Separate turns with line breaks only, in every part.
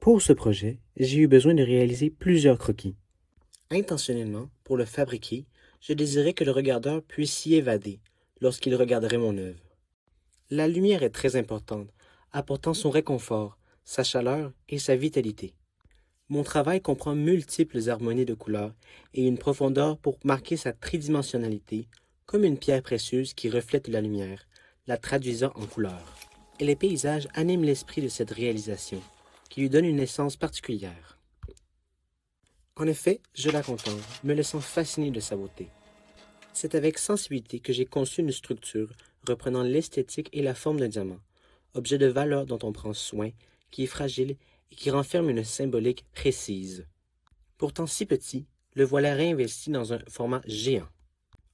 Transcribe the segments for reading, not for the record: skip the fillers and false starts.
Pour ce projet, j'ai eu besoin de réaliser plusieurs croquis. Intentionnellement, pour le fabriquer, je désirais que le regardeur puisse s'y évader lorsqu'il regarderait mon œuvre. La lumière est très importante, apportant son réconfort, sa chaleur et sa vitalité. Mon travail comprend multiples harmonies de couleurs et une profondeur pour marquer sa tridimensionnalité, comme une pierre précieuse qui reflète la lumière, la traduisant en couleurs. Et les paysages animent l'esprit de cette réalisation, qui lui donne une essence particulière. En effet, je la contemple, me laissant fasciner de sa beauté. C'est avec sensibilité que j'ai conçu une structure reprenant l'esthétique et la forme d'un diamant, objet de valeur dont on prend soin, qui est fragile et qui renferme une symbolique précise. Pourtant si petit, le voilà réinvesti dans un format géant.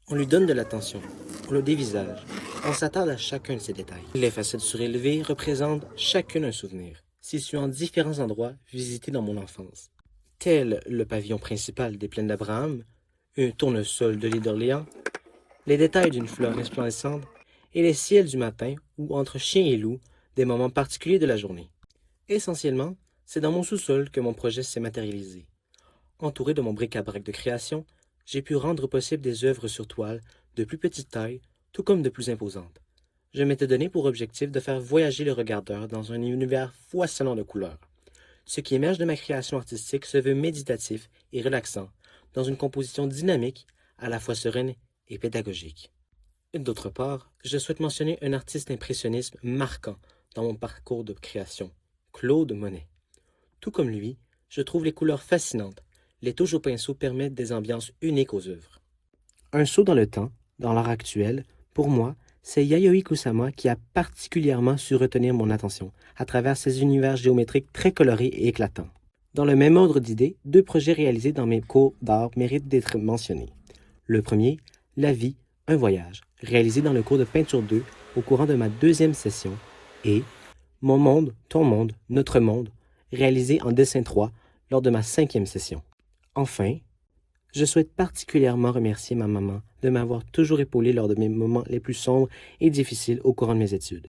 On lui donne de l'attention, on le dévisage, on s'attarde à chacun de ces détails. Les facettes surélevées représentent chacune un souvenir, situé en différents endroits visités dans mon enfance, tel le pavillon principal des plaines d'Abraham, un tournesol de l'île d'Orléans, les détails d'une fleur resplendissante et les ciels du matin ou entre chien et loup, des moments particuliers de la journée. Essentiellement, c'est dans mon sous-sol que mon projet s'est matérialisé. Entouré de mon bric-à-brac de création, j'ai pu rendre possible des œuvres sur toile de plus petite taille, tout comme de plus imposantes. Je m'étais donné pour objectif de faire voyager le regardeur dans un univers foisonnant de couleurs. Ce qui émerge de ma création artistique se veut méditatif et relaxant, dans une composition dynamique, à la fois sereine et pédagogique. D'autre part, je souhaite mentionner un artiste impressionniste marquant dans mon parcours de création, Claude Monet. Tout comme lui, je trouve les couleurs fascinantes. Les touches au pinceau permettent des ambiances uniques aux œuvres. Un saut dans le temps, dans l'art actuel, pour moi, c'est Yayoi Kusama qui a particulièrement su retenir mon attention à travers ses univers géométriques très colorés et éclatants. Dans le même ordre d'idées, deux projets réalisés dans mes cours d'art méritent d'être mentionnés. Le premier, La vie, un voyage, réalisé dans le cours de peinture 2 au courant de ma deuxième session, et Mon monde, ton monde, notre monde, réalisé en dessin 3 lors de ma cinquième session. Enfin, je souhaite particulièrement remercier ma maman de m'avoir toujours épaulé lors de mes moments les plus sombres et difficiles au courant de mes études.